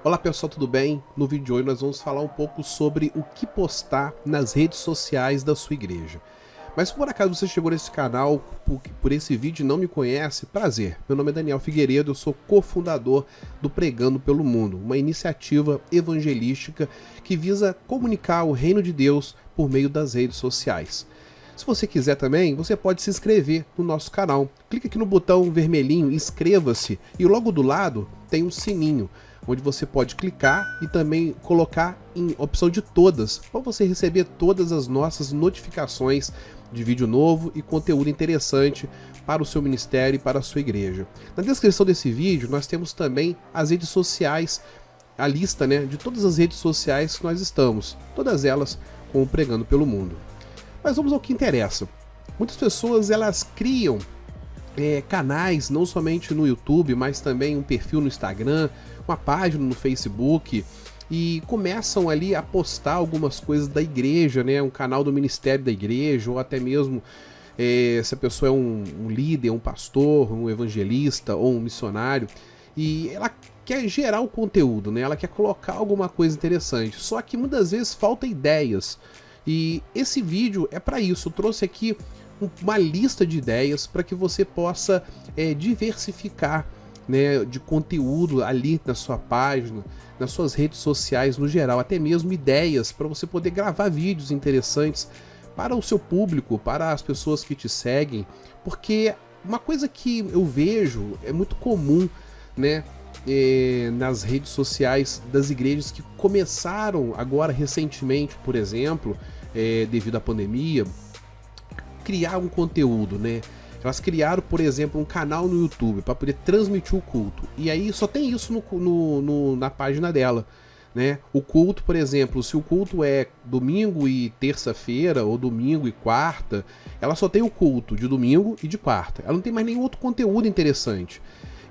Olá pessoal, tudo bem? No vídeo de hoje nós vamos falar um pouco sobre o que postar nas redes sociais da sua igreja. Mas se por acaso você chegou nesse canal por esse vídeo e não me conhece, prazer. Meu nome é Daniel Figueiredo, eu sou cofundador do Pregando pelo Mundo, uma iniciativa evangelística que visa comunicar o reino de Deus por meio das redes sociais. Se você quiser também, você pode se inscrever no nosso canal. Clique aqui no botão vermelhinho, inscreva-se, e logo do lado tem um sininho, onde você pode clicar e também colocar em opção de todas, para você receber todas as nossas notificações de vídeo novo e conteúdo interessante para o seu ministério e para a sua igreja. Na descrição desse vídeo nós temos também as redes sociais, a lista, de todas as redes sociais que nós estamos, todas elas com o Pregando pelo Mundo. Mas vamos ao que interessa. Muitas pessoas elas criam canais, não somente no YouTube, mas também um perfil no Instagram, uma página no Facebook, e começam ali a postar algumas coisas da igreja, um canal do ministério da igreja, ou até mesmo se a pessoa é um líder, um pastor, um evangelista ou um missionário, e ela quer gerar o conteúdo, ela quer colocar alguma coisa interessante, só que muitas vezes falta ideias, e esse vídeo é para isso. Eu trouxe aqui uma lista de ideias para que você possa diversificar de conteúdo ali na sua página, nas suas redes sociais no geral, até mesmo ideias para você poder gravar vídeos interessantes para o seu público, para as pessoas que te seguem, porque uma coisa que eu vejo é muito comum, nas redes sociais das igrejas que começaram agora recentemente, por exemplo, devido à pandemia, criar um conteúdo, Elas criaram, por exemplo, um canal no YouTube para poder transmitir o culto. E aí só tem isso na página dela, O culto, por exemplo, se o culto é domingo e terça-feira, ou domingo e quarta, ela só tem o culto de domingo e de quarta. Ela não tem mais nenhum outro conteúdo interessante.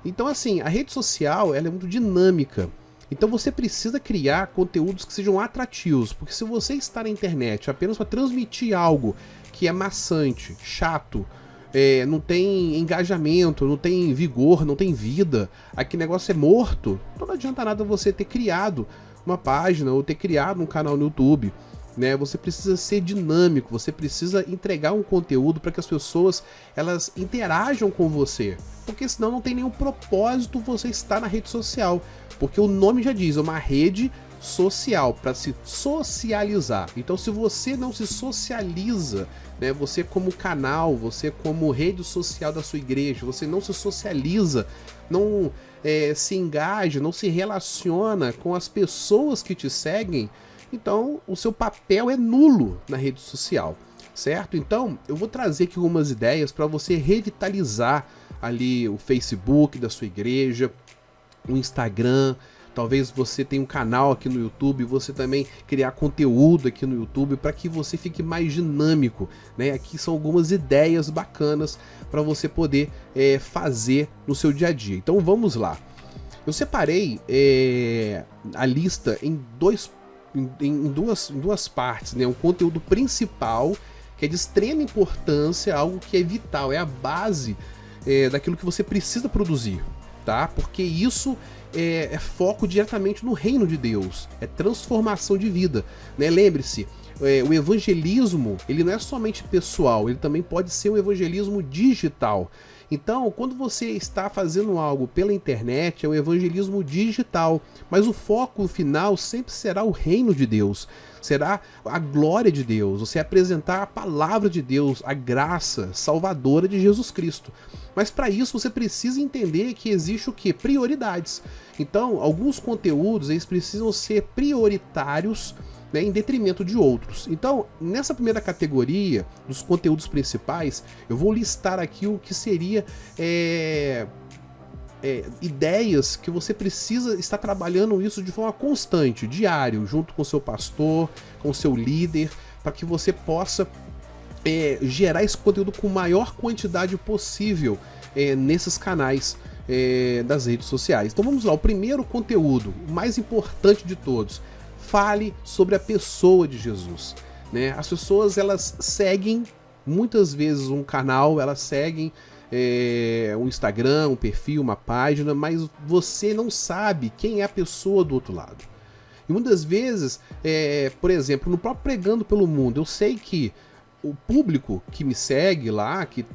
Então, assim, a rede social ela é muito dinâmica. Então você precisa criar conteúdos que sejam atrativos, porque se você está na internet apenas para transmitir algo que é maçante, chato, não tem engajamento, não tem vigor, não tem vida, aquele negócio é morto, não adianta nada você ter criado uma página ou ter criado um canal no YouTube. Você precisa ser dinâmico, você precisa entregar um conteúdo para que as pessoas elas interajam com você, porque senão não tem nenhum propósito você estar na rede social, porque o nome já diz, é uma rede social, para se socializar. Então se você não se socializa, você como canal, você como rede social da sua igreja, você não se socializa, não se engaja, não se relaciona com as pessoas que te seguem, então o seu papel é nulo na rede social, certo? Então eu vou trazer aqui algumas ideias para você revitalizar ali o Facebook da sua igreja, o Instagram. Talvez você tenha um canal aqui no YouTube, você também criar conteúdo aqui no YouTube para que você fique mais dinâmico, Aqui são algumas ideias bacanas para você poder fazer no seu dia a dia. Então vamos lá. Eu separei a lista em duas partes, Um conteúdo principal, que é de extrema importância, algo que é vital, é a base daquilo que você precisa produzir, tá? Porque isso é foco diretamente no reino de Deus, é transformação de vida, Lembre-se, o evangelismo, ele não é somente pessoal, ele também pode ser um evangelismo digital. Então, quando você está fazendo algo pela internet, é o evangelismo digital, mas o foco final sempre será o reino de Deus, será a glória de Deus, você apresentar a palavra de Deus, a graça salvadora de Jesus Cristo. Mas para isso você precisa entender que existe o quê? Prioridades. Então, alguns conteúdos eles precisam ser prioritários, em detrimento de outros. Então, nessa primeira categoria dos conteúdos principais, eu vou listar aqui o que seria ideias que você precisa estar trabalhando isso de forma constante, diário, junto com o seu pastor, com o seu líder, para que você possa gerar esse conteúdo com maior quantidade possível nesses canais das redes sociais. Então vamos lá, o primeiro conteúdo, o mais importante de todos: fale sobre a pessoa de Jesus, As pessoas elas seguem muitas vezes um canal, elas seguem um Instagram, um perfil, uma página, mas você não sabe quem é a pessoa do outro lado. E muitas vezes, por exemplo, no próprio Pregando pelo Mundo, eu sei que o público que me segue lá, que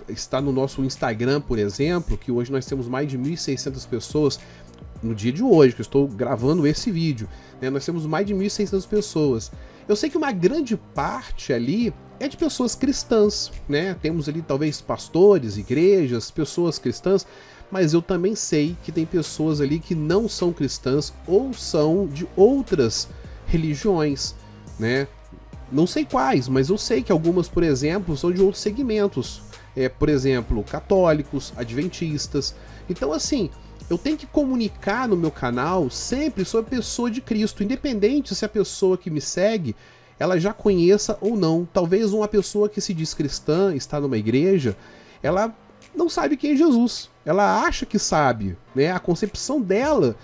está no nosso Instagram, por exemplo, que hoje nós temos mais de 1.600 pessoas, no dia de hoje, que eu estou gravando esse vídeo, né, nós temos mais de 1.600 pessoas. Eu sei que uma grande parte ali é de pessoas cristãs, né? Temos ali talvez pastores, igrejas, pessoas cristãs, mas eu também sei que tem pessoas ali que não são cristãs ou são de outras religiões, né? Não sei quais, mas eu sei que algumas, por exemplo, são de outros segmentos. Por exemplo, católicos, adventistas. Então, assim, eu tenho que comunicar no meu canal sempre sobre a pessoa de Cristo, independente se a pessoa que me segue, ela já conheça ou não. Talvez uma pessoa que se diz cristã, está numa igreja, ela não sabe quem é Jesus. Ela acha que sabe, né? A concepção dela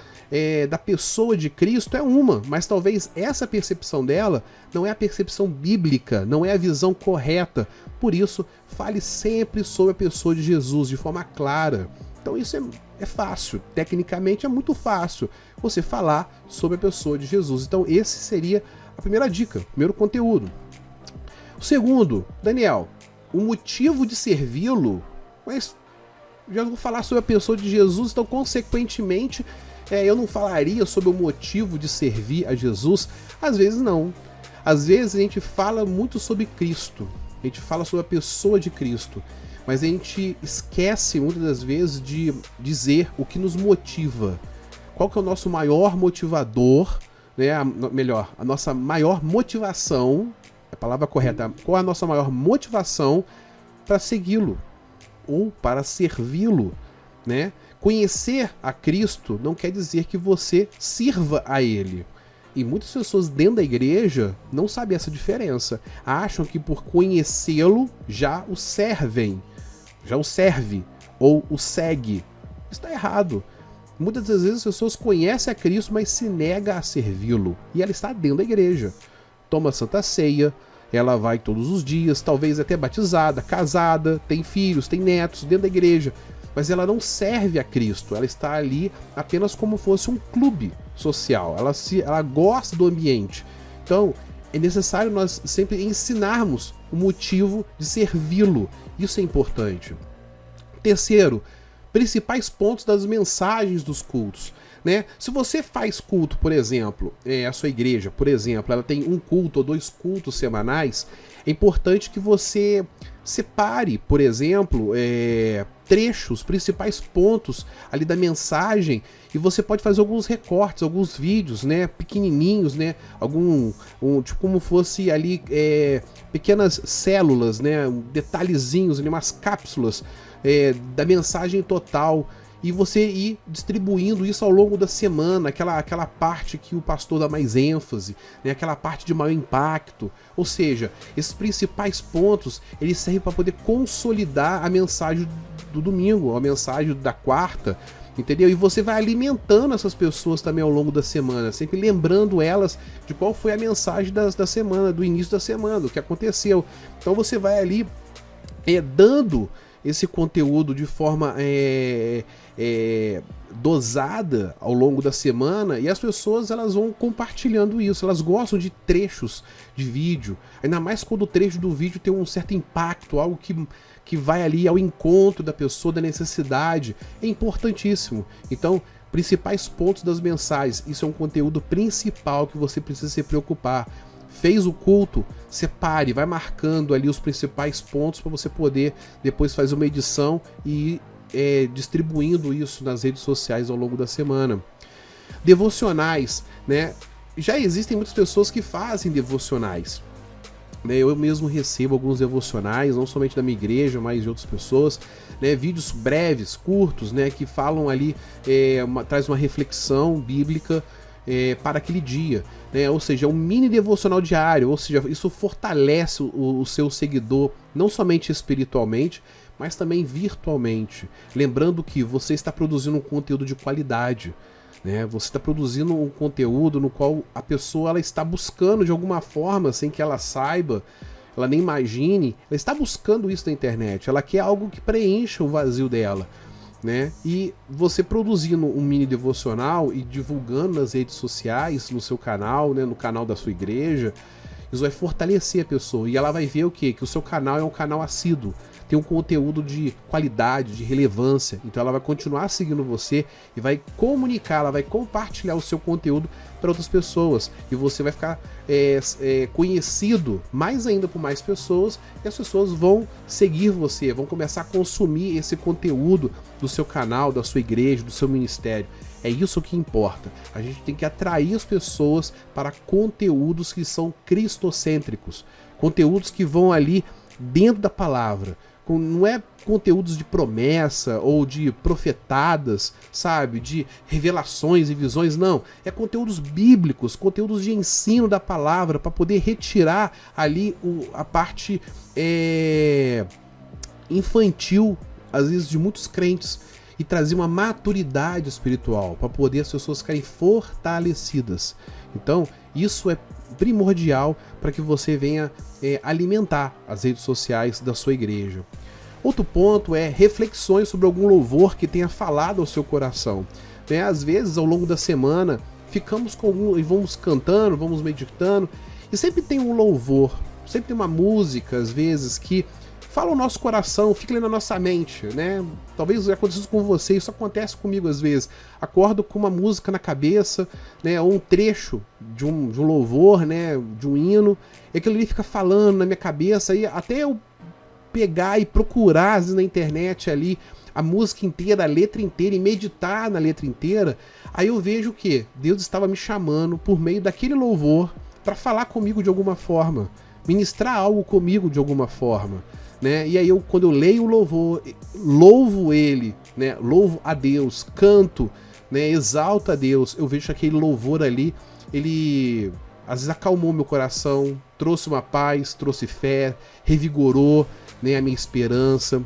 da pessoa de Cristo é uma, mas talvez essa percepção dela não é a percepção bíblica, não é a visão correta. Por isso, fale sempre sobre a pessoa de Jesus de forma clara. Então isso é fácil, tecnicamente é muito fácil você falar sobre a pessoa de Jesus. Então esse seria a primeira dica, o primeiro conteúdo. O segundo, Daniel, o motivo de servi-lo, mas já vou falar sobre a pessoa de Jesus, então consequentemente eu não falaria sobre o motivo de servir a Jesus. Às vezes não. Às vezes a gente fala muito sobre Cristo, a gente fala sobre a pessoa de Cristo, mas a gente esquece muitas das vezes de dizer o que nos motiva. Qual que é o nosso maior motivador, né? Melhor, a nossa maior motivação, a palavra correta, qual é a nossa maior motivação para segui-lo ou para servi-lo, né? Conhecer a Cristo não quer dizer que você sirva a Ele. E muitas pessoas dentro da igreja não sabem essa diferença. Acham que por conhecê-lo já o servem, já o serve ou o segue. Está errado. Muitas das vezes as pessoas conhecem a Cristo, mas se nega a servi-lo. E ela está dentro da igreja. Toma Santa Ceia, ela vai todos os dias, talvez até batizada, casada, tem filhos, tem netos dentro da igreja. Mas ela não serve a Cristo, ela está ali apenas como fosse um clube social, ela gosta do ambiente. Então, é necessário nós sempre ensinarmos o motivo de servi-lo, isso é importante. Terceiro, principais pontos das mensagens dos cultos, né? Se você faz culto, por exemplo, a sua igreja, por exemplo, ela tem um culto ou 2 cultos semanais, é importante que você separe, por exemplo, trechos, principais pontos ali da mensagem, e você pode fazer alguns recortes, alguns vídeos, né, pequenininhos, né, tipo como fosse ali pequenas células, né, detalhezinhos, ali, umas cápsulas da mensagem total, e você ir distribuindo isso ao longo da semana, aquela parte que o pastor dá mais ênfase, né, aquela parte de maior impacto. Ou seja, esses principais pontos, eles servem para poder consolidar a mensagem do domingo, a mensagem da quarta, entendeu? E você vai alimentando essas pessoas também ao longo da semana, sempre lembrando elas de qual foi a mensagem da semana, do início da semana, do que aconteceu. Então você vai ali dando esse conteúdo de forma dosada ao longo da semana, e as pessoas elas vão compartilhando isso, elas gostam de trechos de vídeo, ainda mais quando o trecho do vídeo tem um certo impacto, algo que vai ali ao encontro da pessoa, da necessidade, é importantíssimo. Então, principais pontos das mensagens, isso é um conteúdo principal que você precisa se preocupar. Fez o culto, separe, vai marcando ali os principais pontos para você poder depois fazer uma edição e ir distribuindo isso nas redes sociais ao longo da semana. Devocionais, né? Já existem muitas pessoas que fazem devocionais, né? Eu mesmo recebo alguns devocionais, não somente da minha igreja, mas de outras pessoas, né? Vídeos breves, curtos, né? Que falam ali, traz uma reflexão bíblica para aquele dia, né? Ou seja, um mini devocional diário, ou seja, isso fortalece o seu seguidor, não somente espiritualmente, mas também virtualmente. Lembrando que você está produzindo um conteúdo de qualidade, né? Você está produzindo um conteúdo no qual a pessoa ela está buscando de alguma forma, sem que ela saiba, ela nem imagine, ela está buscando isso na internet, ela quer algo que preencha o vazio dela, né? E você produzindo um mini devocional e divulgando nas redes sociais, no seu canal, né, no canal da sua igreja, isso vai fortalecer a pessoa e ela vai ver o quê? Que o seu canal é um canal assíduo, tem um conteúdo de qualidade, de relevância, então ela vai continuar seguindo você e vai comunicar, ela vai compartilhar o seu conteúdo para outras pessoas e você vai ficar conhecido mais ainda por mais pessoas e as pessoas vão seguir você, vão começar a consumir esse conteúdo do seu canal, da sua igreja, do seu ministério. É isso que importa. A gente tem que atrair as pessoas para conteúdos que são cristocêntricos, conteúdos que vão ali dentro da palavra. Não é conteúdos de promessa ou de profetadas, sabe? De revelações e visões, não. É conteúdos bíblicos, conteúdos de ensino da palavra para poder retirar ali a parte infantil, às vezes, de muitos crentes e trazer uma maturidade espiritual para poder as pessoas ficarem fortalecidas. Então, isso é primordial para que você venha alimentar as redes sociais da sua igreja. Outro ponto é reflexões sobre algum louvor que tenha falado ao seu coração. Né? Às vezes, ao longo da semana, ficamos com algum e vamos cantando, vamos meditando, e sempre tem um louvor, sempre tem uma música, às vezes, que fala o nosso coração, fica ali na nossa mente, né? Talvez aconteça isso com você, isso acontece comigo às vezes. Acordo com uma música na cabeça, né? Ou um trecho de um louvor, né? De um hino, e aquilo ali fica falando na minha cabeça, e até eu pegar e procurar às vezes, na internet ali a música inteira, a letra inteira, e meditar na letra inteira, aí eu vejo que Deus estava me chamando por meio daquele louvor para falar comigo de alguma forma, ministrar algo comigo de alguma forma. Né? E aí quando eu leio o louvor, louvo ele, né? Louvo a Deus, canto, né? Exalto a Deus, eu vejo que aquele louvor ali, ele às vezes acalmou meu coração, trouxe uma paz, trouxe fé, revigorou, né, a minha esperança,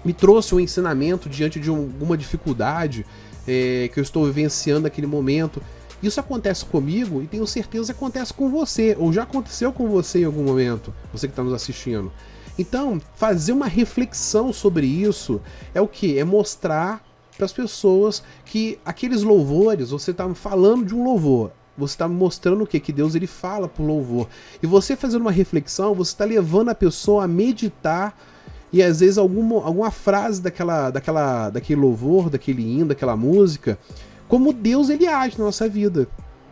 me trouxe um ensinamento diante de alguma dificuldade que eu estou vivenciando naquele momento. Isso acontece comigo e tenho certeza que acontece com você, ou já aconteceu com você em algum momento, você que está nos assistindo. Então, fazer uma reflexão sobre isso é o que? É mostrar para as pessoas que aqueles louvores, você está falando de um louvor, você está mostrando o que? Que Deus ele fala por louvor. E você fazendo uma reflexão, você está levando a pessoa a meditar e às vezes alguma frase daquele louvor, daquele hino, daquela música, como Deus ele age na nossa vida.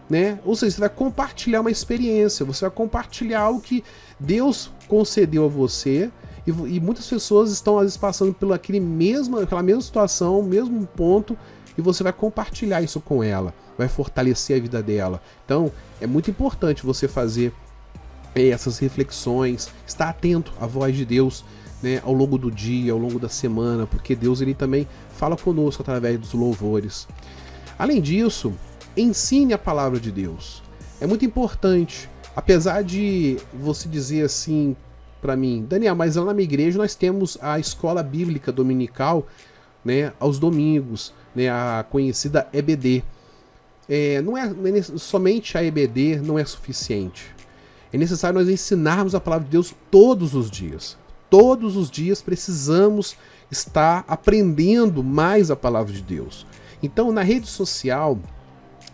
Né? Ou seja, você vai compartilhar uma experiência, você vai compartilhar algo que Deus concedeu a você e muitas pessoas estão às vezes passando pela aquela mesma situação, mesmo ponto, e você vai compartilhar isso com ela, vai fortalecer a vida dela. Então é muito importante você fazer essas reflexões, estar atento à voz de Deus, né, ao longo do dia, ao longo da semana, porque Deus ele também fala conosco através dos louvores. Além disso, ensine a palavra de Deus. É muito importante. Apesar de você dizer assim para mim, Daniel, mas lá na minha igreja nós temos a escola bíblica dominical, né, aos domingos, né, a conhecida EBD. Não é somente a EBD não é suficiente. É necessário nós ensinarmos a palavra de Deus todos os dias. Todos os dias precisamos estar aprendendo mais a palavra de Deus. Então, na rede social,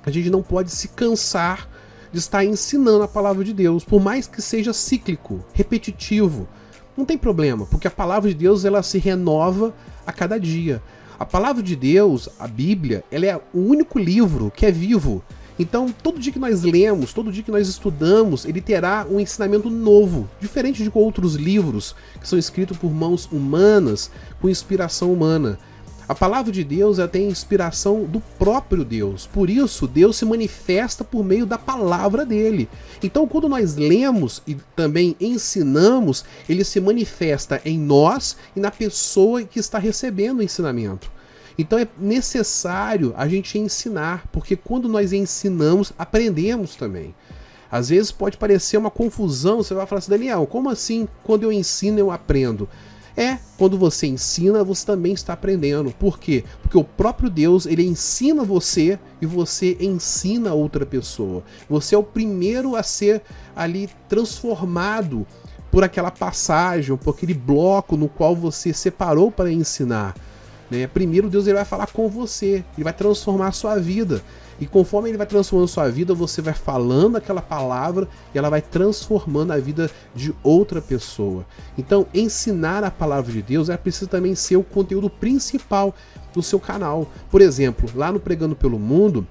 a gente não pode se cansar de estar ensinando a palavra de Deus, por mais que seja cíclico, repetitivo. Não tem problema, porque a palavra de Deus ela se renova a cada dia. A palavra de Deus, a Bíblia, ela é o único livro que é vivo. Então, todo dia que nós lemos, todo dia que nós estudamos, ele terá um ensinamento novo, diferente de outros livros que são escritos por mãos humanas, com inspiração humana. A palavra de Deus ela tem inspiração do próprio Deus, por isso Deus se manifesta por meio da palavra dele. Então quando nós lemos e também ensinamos, ele se manifesta em nós e na pessoa que está recebendo o ensinamento. Então é necessário a gente ensinar, porque quando nós ensinamos, aprendemos também. Às vezes pode parecer uma confusão, você vai falar assim, Daniel, como assim quando eu ensino eu aprendo? Quando você ensina, você também está aprendendo. Por quê? Porque o próprio Deus, ele ensina você e você ensina outra pessoa. Você é o primeiro a ser ali transformado por aquela passagem, por aquele bloco no qual você separou para ensinar, né? Primeiro Deus ele vai falar com você, ele vai transformar a sua vida. E conforme ele vai transformando a sua vida, você vai falando aquela palavra e ela vai transformando a vida de outra pessoa. Então, ensinar a palavra de Deus é preciso também ser o conteúdo principal do seu canal. Por exemplo, lá no Pregando pelo Mundo,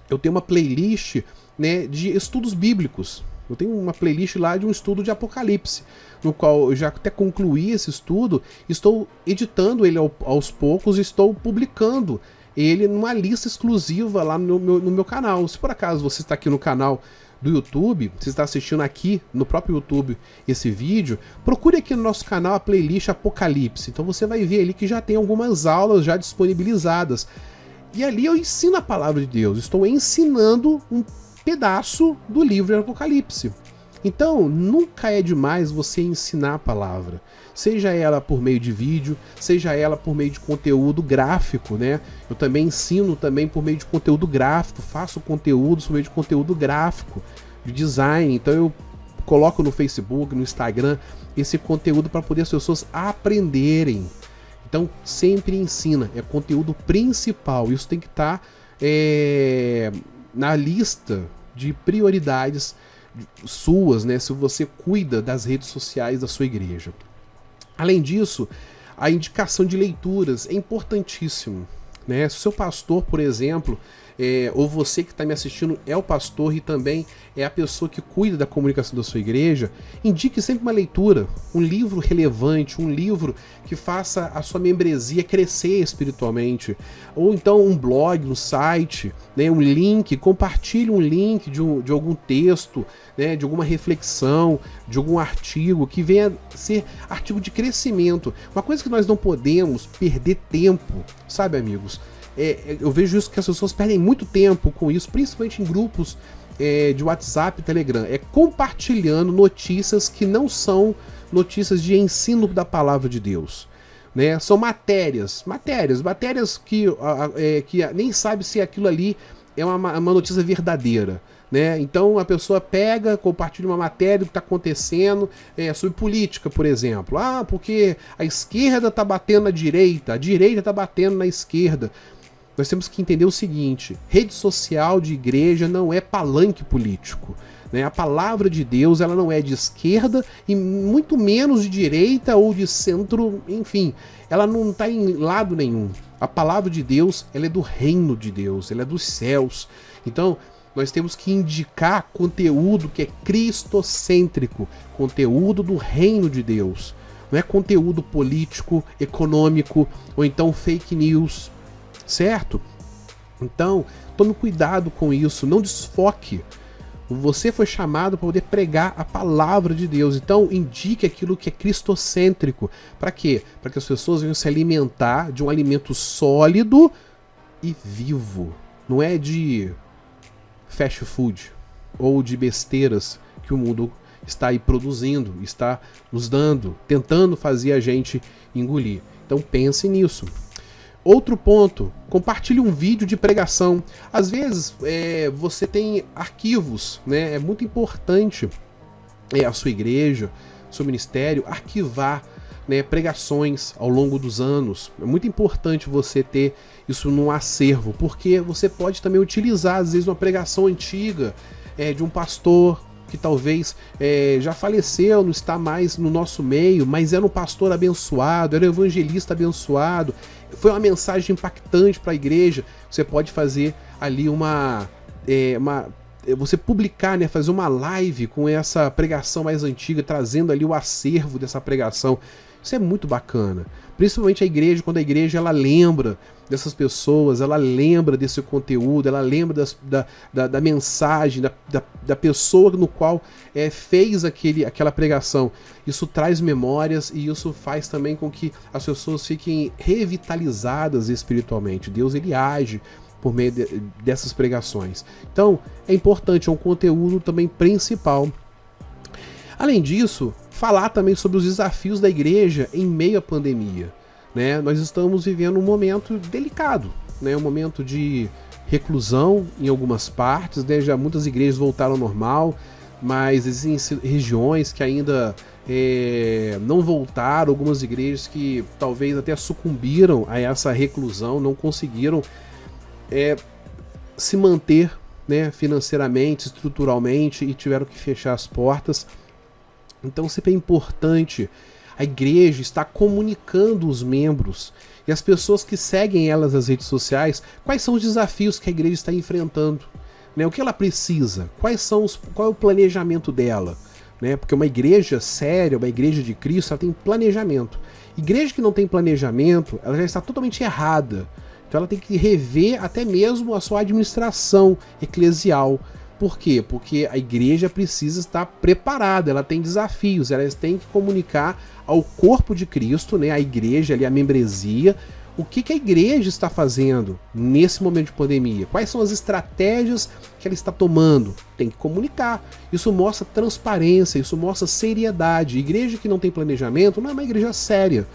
eu tenho uma playlist, né, de estudos bíblicos. Eu tenho uma playlist lá de um estudo de Apocalipse, no qual eu já até concluí esse estudo, estou editando ele aos poucos e estou publicando ele numa lista exclusiva lá no meu canal. Se por acaso você está aqui no canal do YouTube, você está assistindo aqui no próprio YouTube esse vídeo, procure aqui no nosso canal a playlist Apocalipse. Então você vai ver ali que já tem algumas aulas já disponibilizadas. E ali eu ensino a palavra de Deus, estou ensinando um pedaço do livro de Apocalipse. Então, nunca é demais você ensinar a palavra, seja ela por meio de vídeo, seja ela por meio de conteúdo gráfico, né? Eu também ensino também por meio de conteúdo gráfico, faço conteúdos por meio de conteúdo gráfico, de design. Então eu coloco no Facebook, no Instagram, esse conteúdo para poder as pessoas aprenderem. Então, sempre ensina, é conteúdo principal, isso tem que estar na lista de prioridades suas, né, se você cuida das redes sociais da sua igreja. Além disso, a indicação de leituras é importantíssimo, né? Se o seu pastor, por exemplo, ou você que está me assistindo é o pastor e também é a pessoa que cuida da comunicação da sua igreja, indique sempre uma leitura, um livro relevante, um livro que faça a sua membresia crescer espiritualmente, ou então um blog, um site, né, um link, compartilhe um link de algum texto, né, de alguma reflexão, de algum artigo que venha ser artigo de crescimento. Uma coisa que nós não podemos perder tempo, sabe, amigos? Eu vejo isso que as pessoas perdem muito tempo com isso, principalmente em grupos de WhatsApp e Telegram, compartilhando notícias que não são notícias de ensino da palavra de Deus, né? São matérias que nem sabe se aquilo ali é uma notícia verdadeira, né? Então a pessoa pega, compartilha uma matéria do que está acontecendo sobre política, por exemplo. Ah, porque a esquerda está batendo na direita, a direita está batendo na esquerda. Nós temos que entender o seguinte: rede social de igreja não é palanque político, né? A palavra de Deus ela não é de esquerda e muito menos de direita ou de centro, enfim, ela não está em lado nenhum. A palavra de Deus ela é do reino de Deus, ela é dos céus. Então nós temos que indicar conteúdo que é cristocêntrico, conteúdo do reino de Deus. Não é conteúdo político, econômico ou então fake news. Certo? Então, tome cuidado com isso, não desfoque. Você foi chamado para poder pregar a palavra de Deus, então indique aquilo que é cristocêntrico. Para quê? Para que as pessoas venham se alimentar de um alimento sólido e vivo. Não é de fast food ou de besteiras que o mundo está aí produzindo, está nos dando, tentando fazer a gente engolir. Então pense nisso. Outro ponto, compartilhe um vídeo de pregação. Às vezes você tem arquivos, né? É muito importante a sua igreja, seu ministério, arquivar, né, pregações ao longo dos anos. É muito importante você ter isso num acervo, porque você pode também utilizar, às vezes, uma pregação antiga de um pastor que talvez já faleceu, não está mais no nosso meio, mas era um pastor abençoado, era um evangelista abençoado, foi uma mensagem impactante para a igreja. Você pode fazer ali você publicar, né, fazer uma live com essa pregação mais antiga, trazendo ali o acervo dessa pregação. Isso é muito bacana, principalmente a igreja, quando a igreja ela lembra dessas pessoas, ela lembra desse conteúdo, ela lembra da mensagem, da pessoa no qual fez aquela pregação. Isso traz memórias e isso faz também com que as pessoas fiquem revitalizadas espiritualmente. Deus ele age por meio dessas pregações. Então é importante, é um conteúdo também principal. Além disso, falar também sobre os desafios da igreja em meio à pandemia, né? Nós estamos vivendo um momento delicado, né? Um momento de reclusão em algumas partes, né? Já muitas igrejas voltaram ao normal, mas existem regiões que ainda não voltaram, algumas igrejas que talvez até sucumbiram a essa reclusão, não conseguiram se manter, né, financeiramente, estruturalmente, e tiveram que fechar as portas. Então sempre é importante a igreja estar comunicando os membros e as pessoas que seguem elas nas redes sociais quais são os desafios que a igreja está enfrentando, né, o que ela precisa, qual é o planejamento dela, né, porque uma igreja séria, uma igreja de Cristo, ela tem planejamento. Igreja que não tem planejamento, ela já está totalmente errada. Então ela tem que rever até mesmo a sua administração eclesial. Por quê? Porque a igreja precisa estar preparada, ela tem desafios, ela tem que comunicar ao corpo de Cristo, né, a igreja, ali, a membresia, o que a igreja está fazendo nesse momento de pandemia, quais são as estratégias que ela está tomando, tem que comunicar. Isso mostra transparência, isso mostra seriedade. Igreja que não tem planejamento não é uma igreja séria.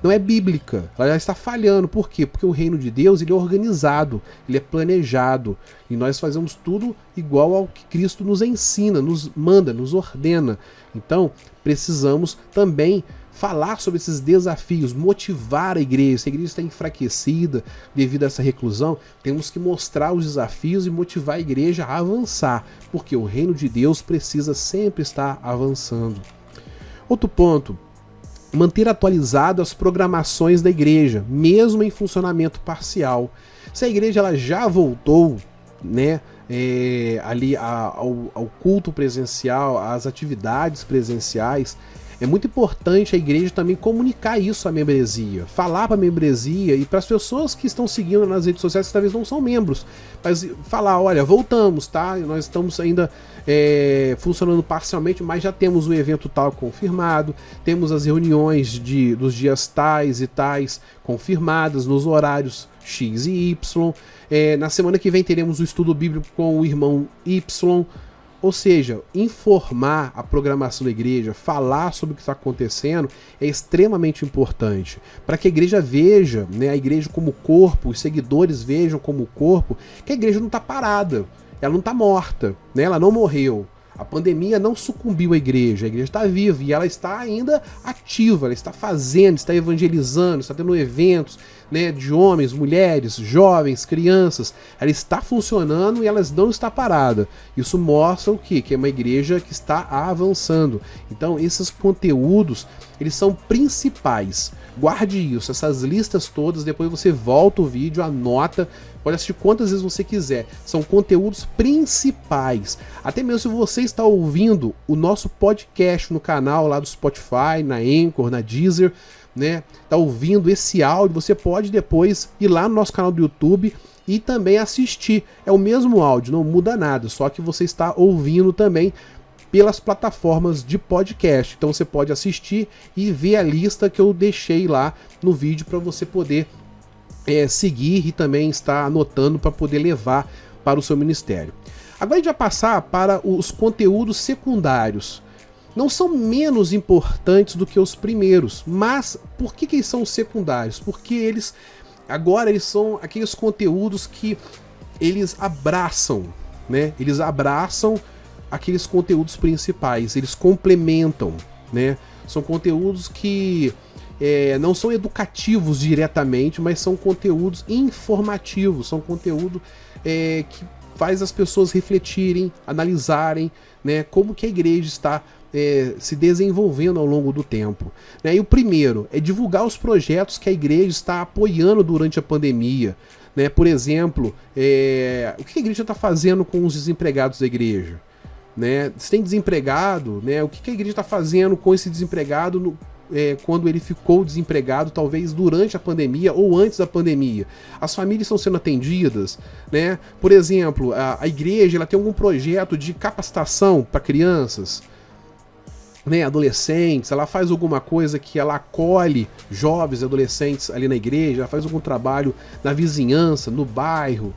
Não é bíblica, ela já está falhando. Por quê? Porque o reino de Deus, ele é organizado, ele é planejado, e nós fazemos tudo igual ao que Cristo nos ensina, nos manda, nos ordena. Então, precisamos também falar sobre esses desafios, motivar a igreja. Se a igreja está enfraquecida devido a essa reclusão, temos que mostrar os desafios e motivar a igreja a avançar, porque o reino de Deus precisa sempre estar avançando. Outro ponto: manter atualizado as programações da igreja, mesmo em funcionamento parcial. Se a igreja ela já voltou, né, ali ao culto presencial, às atividades presenciais, é muito importante a igreja também comunicar isso à membresia, falar para a membresia e para as pessoas que estão seguindo nas redes sociais que talvez não são membros, mas falar: olha, voltamos, tá? Nós estamos ainda funcionando parcialmente, mas já temos o evento tal confirmado, temos as reuniões dos dias tais e tais confirmadas, nos horários X e Y, na semana que vem teremos o estudo bíblico com o irmão Y. Ou seja, informar a programação da igreja, falar sobre o que está acontecendo é extremamente importante, para que a igreja veja, né, a igreja como corpo, os seguidores vejam como corpo, que a igreja não está parada, ela não está morta, né, ela não morreu. A pandemia não sucumbiu à igreja, a igreja está viva e ela está ainda ativa, ela está fazendo, está evangelizando, está tendo eventos, né, de homens, mulheres, jovens, crianças. Ela está funcionando e ela não está parada. Isso mostra o quê? Que é uma igreja que está avançando. Então esses conteúdos, eles são principais. Guarde isso, essas listas todas, depois você volta o vídeo, anota, pode assistir quantas vezes você quiser. São conteúdos principais. Até mesmo se você está ouvindo o nosso podcast no canal lá do Spotify, na Anchor, na Deezer, né? Tá ouvindo esse áudio, você pode depois ir lá no nosso canal do YouTube e também assistir. É o mesmo áudio, não muda nada, só que você está ouvindo também pelas plataformas de podcast. Então você pode assistir e ver a lista que eu deixei lá no vídeo para você poder seguir e também estar anotando para poder levar para o seu ministério. Agora a gente vai passar para os conteúdos secundários. Não são menos importantes do que os primeiros, mas por que eles são secundários? Porque eles são aqueles conteúdos que eles abraçam, né? Eles abraçam aqueles conteúdos principais, eles complementam, né? São conteúdos que não são educativos diretamente, mas são conteúdos informativos, são conteúdo que faz as pessoas refletirem, analisarem, né, como que a igreja está se desenvolvendo ao longo do tempo, né? E o primeiro é divulgar os projetos que a igreja está apoiando durante a pandemia, né? Por exemplo, o que a igreja está fazendo com os desempregados da igreja, né? Se tem desempregado, né, o que a igreja está fazendo com esse desempregado quando ele ficou desempregado, talvez durante a pandemia ou antes da pandemia. As famílias estão sendo atendidas, né? Por exemplo, a igreja ela tem algum projeto de capacitação para crianças, né, adolescentes, ela faz alguma coisa que ela acolhe jovens e adolescentes ali na igreja, ela faz algum trabalho na vizinhança, no bairro,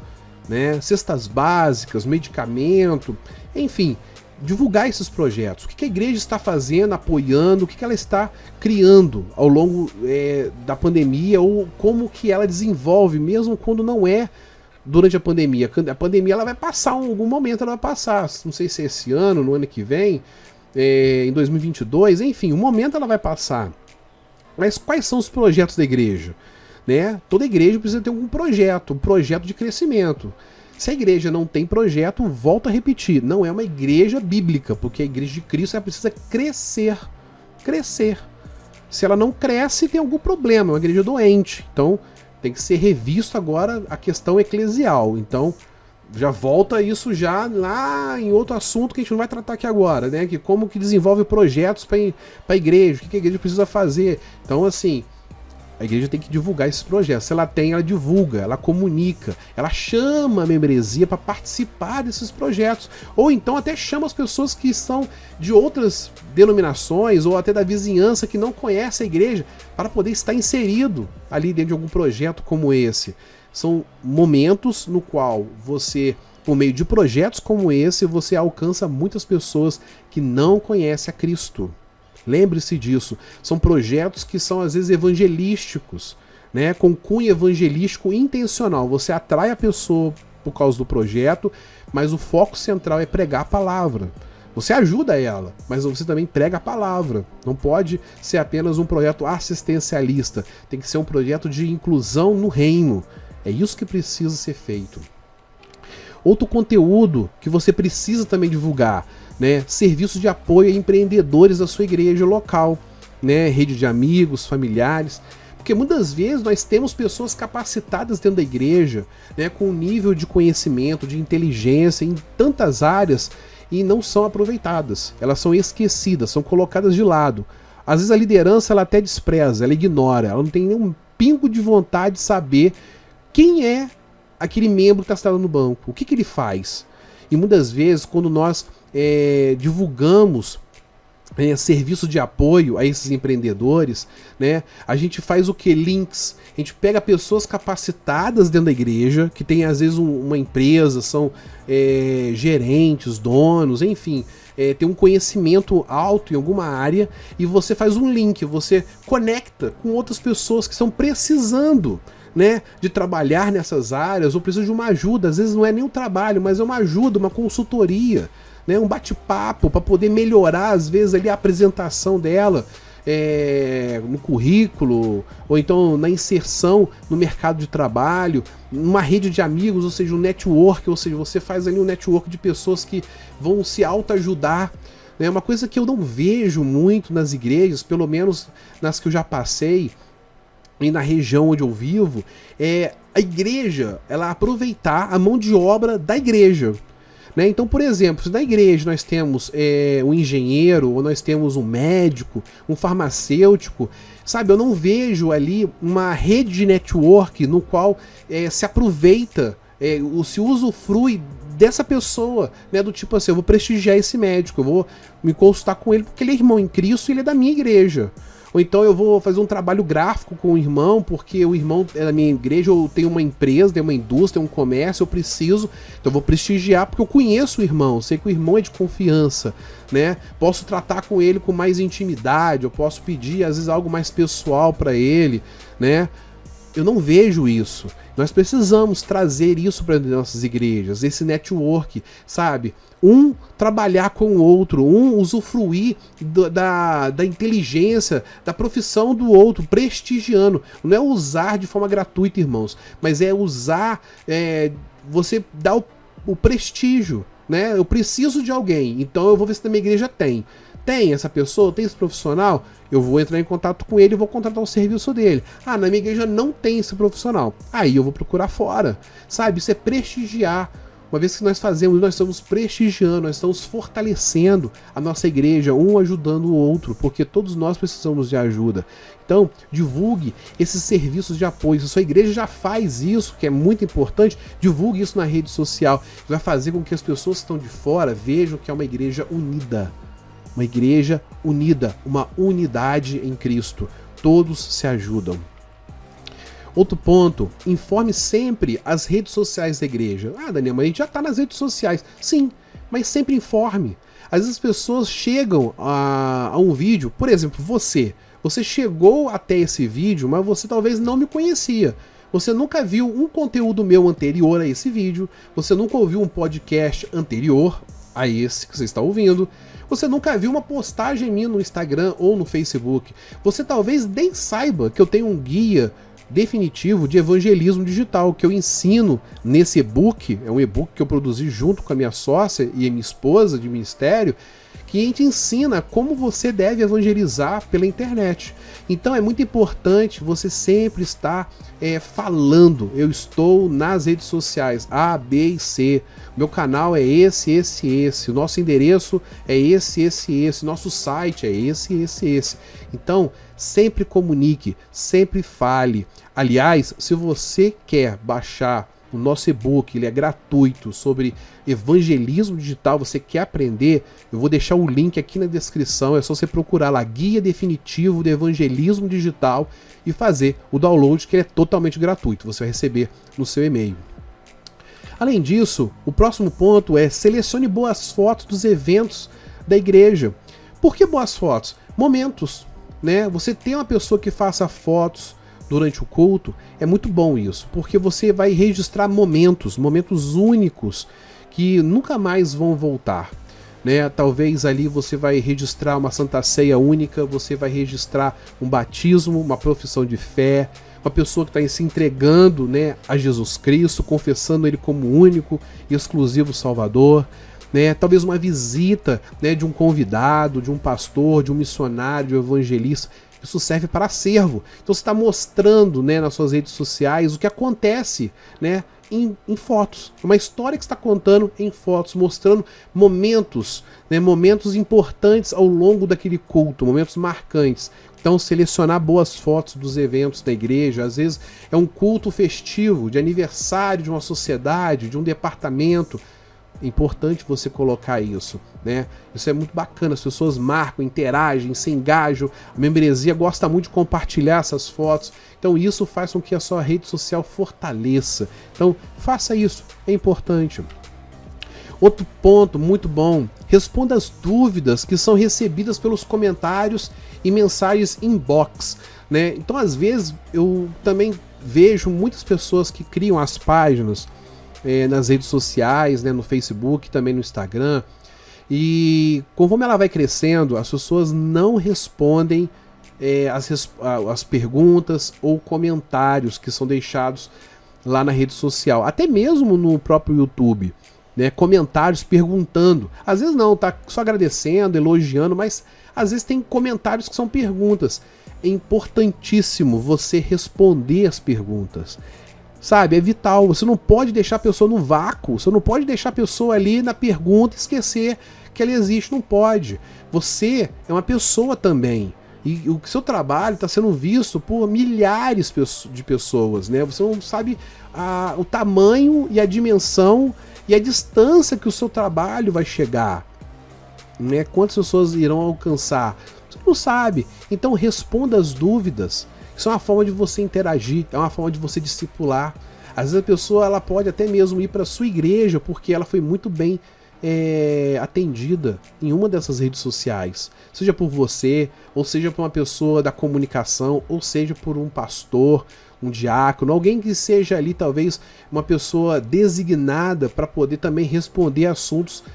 né, cestas básicas, medicamento, enfim, divulgar esses projetos. O que a igreja está fazendo, apoiando, o que ela está criando ao longo da pandemia, ou como que ela desenvolve, mesmo quando não é durante a pandemia. A pandemia ela vai passar, em algum momento ela vai passar, não sei se é esse ano, no ano que vem, em 2022, enfim, o momento ela vai passar. Mas quais são os projetos da igreja? Né? Toda igreja precisa ter um projeto de crescimento. Se a igreja não tem projeto, volto a repetir, não é uma igreja bíblica, porque a igreja de Cristo ela precisa crescer. Crescer. Se ela não cresce, tem algum problema, é uma igreja doente. Então, tem que ser revisto agora a questão eclesial. Então, já volta isso já lá em outro assunto que a gente não vai tratar aqui agora, né? Que como que desenvolve projetos para a igreja, o que a igreja precisa fazer. Então, assim, a igreja tem que divulgar esses projetos. Se ela tem, ela divulga, ela comunica, ela chama a membresia para participar desses projetos. Ou então até chama as pessoas que são de outras denominações ou até da vizinhança que não conhece a igreja para poder estar inserido ali dentro de algum projeto como esse. São momentos no qual você, por meio de projetos como esse, você alcança muitas pessoas que não conhecem a Cristo. Lembre-se disso, são projetos que são às vezes evangelísticos, né, com cunho evangelístico intencional. Você atrai a pessoa por causa do projeto, mas o foco central é pregar a palavra. Você ajuda ela, mas você também prega a palavra. Não pode ser apenas um projeto assistencialista, tem que ser um projeto de inclusão no reino. É isso que precisa ser feito. Outro conteúdo que você precisa também divulgar, né? Serviços de apoio a empreendedores da sua igreja local, né? Rede de amigos, familiares. Porque muitas vezes nós temos pessoas capacitadas dentro da igreja, né? Com nível de conhecimento, de inteligência em tantas áreas e não são aproveitadas. Elas são esquecidas, são colocadas de lado. Às vezes a liderança ela até despreza, ela ignora, ela não tem nenhum pingo de vontade de saber quem é aquele membro que está sentado no banco, o que ele faz. E muitas vezes, quando nós divulgamos serviço de apoio a esses empreendedores, né, a gente faz o que? Links. A gente pega pessoas capacitadas dentro da igreja, que tem às vezes uma empresa, são gerentes, donos, enfim, tem um conhecimento alto em alguma área, e você faz um link, você conecta com outras pessoas que estão precisando, né, de trabalhar nessas áreas ou precisa de uma ajuda. Às vezes não é nem um trabalho, mas é uma ajuda, uma consultoria, né, um bate-papo para poder melhorar às vezes ali a apresentação dela no currículo, ou então na inserção no mercado de trabalho, numa rede de amigos, ou seja, um network, ou seja, você faz ali um network de pessoas que vão se autoajudar. É uma coisa que eu não vejo muito nas igrejas, pelo menos nas que eu já passei, e na região onde eu vivo, é a igreja, ela aproveitar a mão de obra da igreja. Né? Então, por exemplo, se na igreja nós temos um engenheiro, ou nós temos um médico, um farmacêutico, sabe, eu não vejo ali uma rede de network no qual se aproveita, se usufrui dessa pessoa, né, do tipo assim, eu vou prestigiar esse médico, eu vou me consultar com ele porque ele é irmão em Cristo e ele é da minha igreja. Ou então eu vou fazer um trabalho gráfico com o irmão, porque o irmão é da minha igreja, eu tenho uma empresa, tenho uma indústria, um comércio, eu preciso, então eu vou prestigiar porque eu conheço o irmão, sei que o irmão é de confiança, né? Posso tratar com ele com mais intimidade, eu posso pedir às vezes algo mais pessoal para ele, né? Eu não vejo isso. Nós precisamos trazer isso para nossas igrejas, esse network, sabe? Um trabalhar com o outro, um usufruir da inteligência, da profissão do outro, prestigiando. Não é usar de forma gratuita, irmãos, mas é usar, você dá o prestígio, né? Eu preciso de alguém, então eu vou ver se na minha igreja tem. Tem essa pessoa, tem esse profissional, eu vou entrar em contato com ele e vou contratar o serviço dele. Ah, na minha igreja não tem esse profissional. Aí eu vou procurar fora. Sabe, isso é prestigiar. Uma vez que nós fazemos, nós estamos prestigiando, nós estamos fortalecendo a nossa igreja, um ajudando o outro, porque todos nós precisamos de ajuda. Então, divulgue esses serviços de apoio. Se a sua igreja já faz isso, que é muito importante, divulgue isso na rede social. Vai fazer com que as pessoas que estão de fora vejam que é uma igreja unida. Uma igreja unida, uma unidade em Cristo. Todos se ajudam. Outro ponto, informe sempre as redes sociais da igreja. Ah, Daniel, mas a gente já está nas redes sociais. Sim, mas sempre informe. Às vezes as pessoas chegam a um vídeo, por exemplo, você chegou até esse vídeo, mas você talvez não me conhecia. Você nunca viu um conteúdo meu anterior a esse vídeo, você nunca ouviu um podcast anterior a esse que você está ouvindo, Você nunca viu uma postagem minha no Instagram ou no Facebook. Você talvez nem saiba que eu tenho um guia definitivo de evangelismo digital que eu ensino nesse e-book. É um e-book que eu produzi junto com a minha sócia e a minha esposa de ministério, que a gente ensina como você deve evangelizar pela internet. Então é muito importante você sempre estar falando. Eu estou nas redes sociais A, B e C. Meu canal é esse. O nosso endereço é esse. Nosso site é esse. Então, sempre comunique, sempre fale. Aliás, se você quer baixar o nosso e-book, ele é gratuito, sobre evangelismo digital, você quer aprender, eu vou deixar o link aqui na descrição, é só você procurar lá, Guia Definitivo de Evangelismo Digital, e fazer o download, que ele é totalmente gratuito, você vai receber no seu e-mail. Além disso, o próximo ponto é selecione boas fotos dos eventos da igreja. Por que boas fotos? Momentos, né? Você tem uma pessoa que faça fotos durante o culto, é muito bom isso, porque você vai registrar momentos únicos que nunca mais vão voltar, né? Talvez ali você vai registrar uma Santa Ceia única, você vai registrar um batismo, uma profissão de fé, uma pessoa que está se entregando, né, a Jesus Cristo, confessando Ele como único e exclusivo Salvador, né? Talvez uma visita, né, de um convidado, de um pastor, de um missionário, de um evangelista. Isso serve para acervo. Então você está mostrando, né, nas suas redes sociais o que acontece, né, em fotos. Uma história que você está contando em fotos, mostrando momentos, né, momentos importantes ao longo daquele culto, momentos marcantes. Então selecionar boas fotos dos eventos da igreja, às vezes é um culto festivo, de aniversário de uma sociedade, de um departamento. É importante você colocar isso, né? Isso é muito bacana, as pessoas marcam, interagem, se engajam, a membresia gosta muito de compartilhar essas fotos, então isso faz com que a sua rede social fortaleça. Então faça isso, é importante. Outro ponto muito bom, responda as dúvidas que são recebidas pelos comentários e mensagens inbox, né? Então às vezes eu também vejo muitas pessoas que criam as páginas nas redes sociais, né, no Facebook, também no Instagram, e conforme ela vai crescendo, as pessoas não respondem as perguntas ou comentários que são deixados lá na rede social, até mesmo no próprio YouTube, né, comentários perguntando, às vezes não, tá só agradecendo, elogiando, mas às vezes tem comentários que são perguntas. É importantíssimo você responder as perguntas. Sabe, é vital, você não pode deixar a pessoa no vácuo, você não pode deixar a pessoa ali na pergunta e esquecer que ela existe, não pode. Você é uma pessoa também, e o seu trabalho está sendo visto por milhares de pessoas, né? Você não sabe o tamanho e a dimensão e a distância que o seu trabalho vai chegar, né? Quantas pessoas irão alcançar, você não sabe. Então responda as dúvidas. Isso é uma forma de você interagir, é uma forma de você discipular. Às vezes a pessoa ela pode até mesmo ir para a sua igreja porque ela foi muito bem atendida em uma dessas redes sociais. Seja por você, ou seja por uma pessoa da comunicação, ou seja por um pastor, um diácono, alguém que seja ali talvez uma pessoa designada para poder também responder assuntos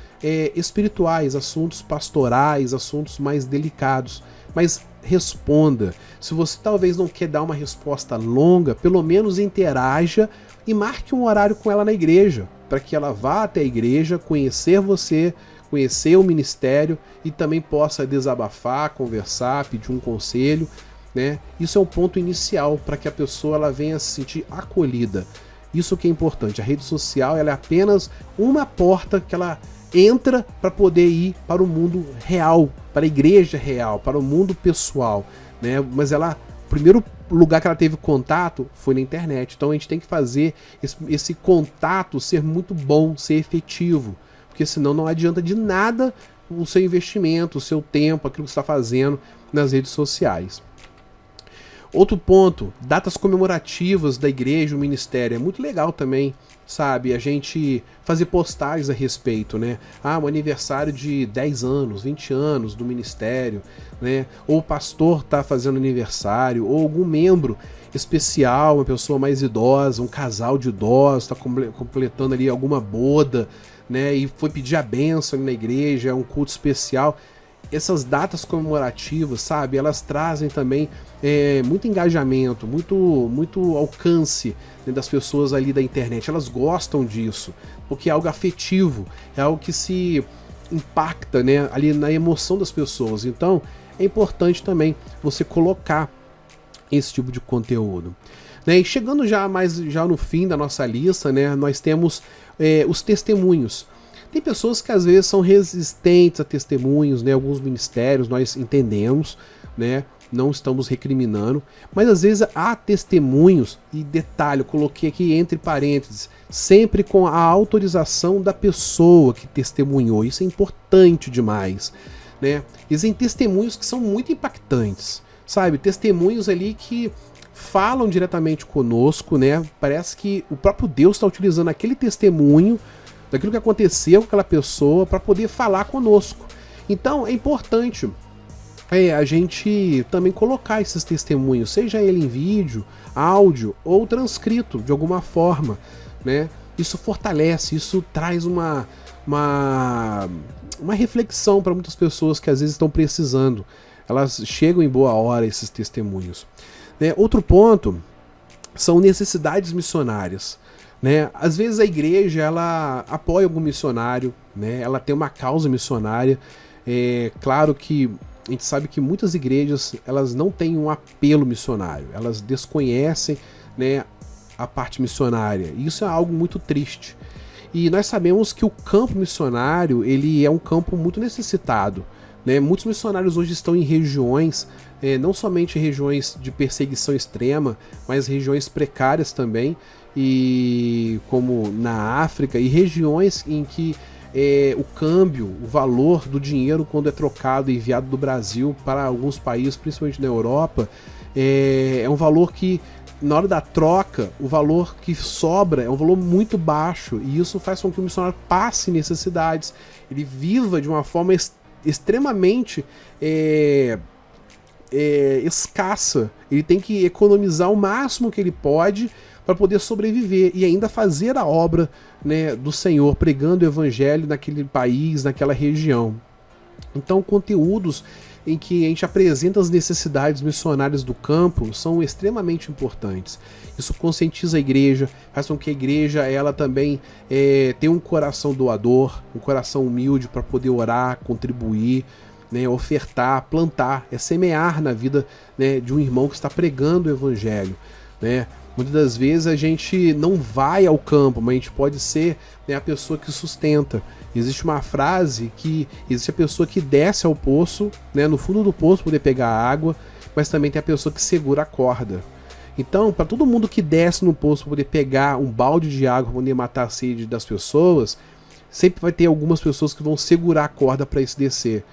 espirituais, assuntos pastorais, assuntos mais delicados. Mas responda. Se você talvez não quer dar uma resposta longa, pelo menos interaja e marque um horário com ela na igreja, para que ela vá até a igreja, conhecer você, conhecer o ministério e também possa desabafar, conversar, pedir um conselho, né? Isso é um ponto inicial para que a pessoa ela venha se sentir acolhida. Isso que é importante. A rede social ela é apenas uma porta que ela entra para poder ir para o mundo real, para a igreja real, para o mundo pessoal, né? Mas o primeiro lugar que ela teve contato foi na internet. Então a gente tem que fazer esse contato ser muito bom, ser efetivo, porque senão não adianta de nada o seu investimento, o seu tempo, aquilo que você está fazendo nas redes sociais. Outro ponto, datas comemorativas da igreja, o ministério, é muito legal também, sabe, a gente fazer postagens a respeito, né? Um aniversário de 10 anos, 20 anos do ministério, né? Ou o pastor tá fazendo aniversário, ou algum membro especial, uma pessoa mais idosa, um casal de idosos tá completando ali alguma boda, né, e foi pedir a bênção ali na igreja, é um culto especial. Essas datas comemorativas, sabe, elas trazem também muito engajamento, muito alcance, né, das pessoas ali da internet. Elas gostam disso, porque é algo afetivo, é algo que se impacta, né, ali na emoção das pessoas. Então é importante também você colocar esse tipo de conteúdo, né? E chegando já no fim da nossa lista, né, nós temos os testemunhos. Tem pessoas que às vezes são resistentes a testemunhos, né? Alguns ministérios nós entendemos, né? Não estamos recriminando, mas às vezes há testemunhos, e detalhe, eu coloquei aqui entre parênteses, sempre com a autorização da pessoa que testemunhou. Isso é importante demais, né? Existem testemunhos que são muito impactantes, sabe? Testemunhos ali que falam diretamente conosco, né? Parece que o próprio Deus está utilizando aquele testemunho daquilo que aconteceu com aquela pessoa para poder falar conosco. Então é importante a gente também colocar esses testemunhos, seja ele em vídeo, áudio ou transcrito de alguma forma, né? Isso fortalece, isso traz uma reflexão para muitas pessoas que às vezes estão precisando. Elas chegam em boa hora, esses testemunhos, né? Outro ponto são necessidades missionárias, né? Às vezes a igreja ela apoia algum missionário, né? Ela tem uma causa missionária. É claro que a gente sabe que muitas igrejas elas não têm um apelo missionário, elas desconhecem, né, a parte missionária. E isso é algo muito triste. E nós sabemos que o campo missionário ele é um campo muito necessitado, né? Muitos missionários hoje estão em regiões, não somente regiões de perseguição extrema, mas regiões precárias também, e como na África, e regiões em que o câmbio, o valor do dinheiro quando é trocado e enviado do Brasil para alguns países, principalmente na Europa, é um valor que na hora da troca, o valor que sobra é um valor muito baixo, e isso faz com que o missionário passe necessidades, ele viva de uma forma extremamente escassa. Ele tem que economizar o máximo que ele pode para poder sobreviver e ainda fazer a obra, né, do Senhor, pregando o evangelho naquele país, naquela região. Então, conteúdos em que a gente apresenta as necessidades missionárias do campo são extremamente importantes. Isso conscientiza a igreja, faz com que a igreja ela também tenha um coração doador, um coração humilde para poder orar, contribuir, né, ofertar, plantar, semear na vida, né, de um irmão que está pregando o evangelho, né? Muitas das vezes a gente não vai ao campo, mas a gente pode ser, né, a pessoa que sustenta. Existe uma frase que existe a pessoa que desce ao poço, né, no fundo do poço poder pegar água, mas também tem a pessoa que segura a corda. Então, para todo mundo que desce no poço para poder pegar um balde de água para poder matar a sede das pessoas, sempre vai ter algumas pessoas que vão segurar a corda para isso descer.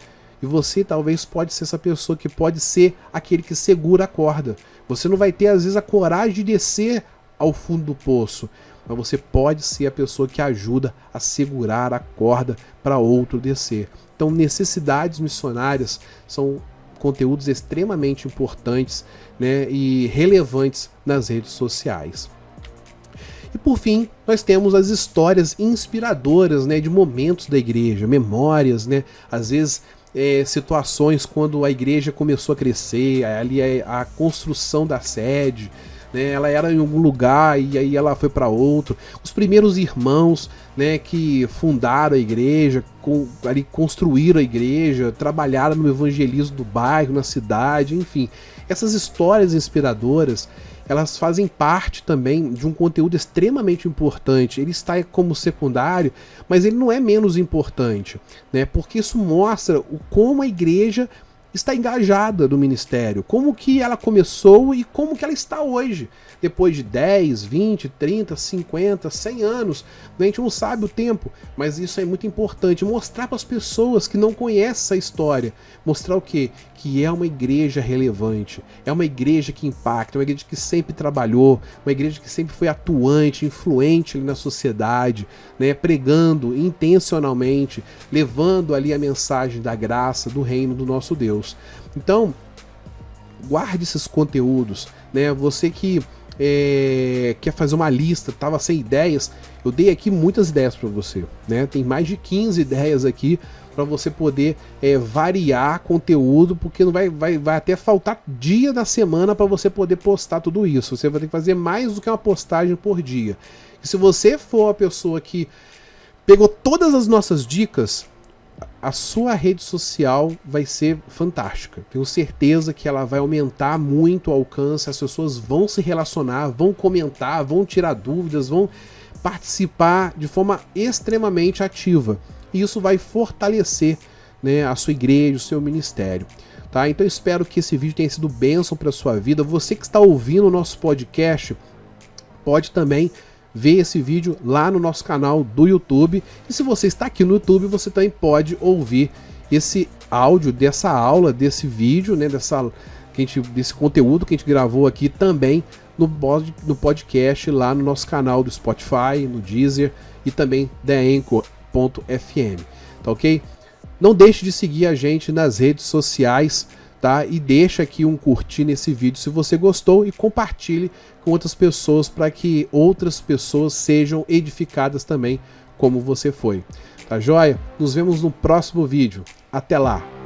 E você talvez pode ser essa pessoa que pode ser aquele que segura a corda. Você não vai ter às vezes a coragem de descer ao fundo do poço, mas você pode ser a pessoa que ajuda a segurar a corda para outro descer. Então, necessidades missionárias são conteúdos extremamente importantes, né, e relevantes nas redes sociais. E por fim, nós temos as histórias inspiradoras, né, de momentos da igreja, memórias, né, às vezes situações quando a igreja começou a crescer, ali a construção da sede, né, ela era em algum lugar e aí ela foi para outro. Os primeiros irmãos, né, que fundaram a igreja, ali construíram a igreja, trabalharam no evangelismo do bairro, na cidade, enfim. Essas histórias inspiradoras, elas fazem parte também de um conteúdo extremamente importante. Ele está como secundário, mas ele não é menos importante, né? Porque isso mostra como a igreja está engajada no ministério, como que ela começou e como que ela está hoje, depois de 10, 20, 30, 50, 100 anos. A gente não sabe o tempo, mas isso é muito importante, mostrar para as pessoas que não conhecem essa história, mostrar o quê? Que é uma igreja relevante, é uma igreja que impacta, uma igreja que sempre trabalhou, uma igreja que sempre foi atuante, influente ali na sociedade, né, pregando intencionalmente, levando ali a mensagem da graça, do reino do nosso Deus. Então, guarde esses conteúdos, né? Você que quer fazer uma lista, tava sem ideias, eu dei aqui muitas ideias para você, né? Tem mais de 15 ideias aqui para você poder variar conteúdo, porque não vai até faltar dia da semana para você poder postar tudo isso. Você vai ter que fazer mais do que uma postagem por dia. E se você for a pessoa que pegou todas as nossas dicas, a sua rede social vai ser fantástica. Tenho certeza que ela vai aumentar muito o alcance, as pessoas vão se relacionar, vão comentar, vão tirar dúvidas, vão participar de forma extremamente ativa. E isso vai fortalecer, né, a sua igreja, o seu ministério. Tá? Então eu espero que esse vídeo tenha sido bênção para a sua vida. Você que está ouvindo o nosso podcast, pode também ver esse vídeo lá no nosso canal do YouTube. E se você está aqui no YouTube, você também pode ouvir esse áudio dessa aula, desse vídeo, né, desse conteúdo que a gente gravou aqui também no podcast lá no nosso canal do Spotify, no Deezer e também da Anchor.fm. Tá ok? Não deixe de seguir a gente nas redes sociais, tá? E deixa aqui um curtir nesse vídeo se você gostou e compartilhe com outras pessoas para que outras pessoas sejam edificadas também como você foi. Tá joia? Nos vemos no próximo vídeo. Até lá!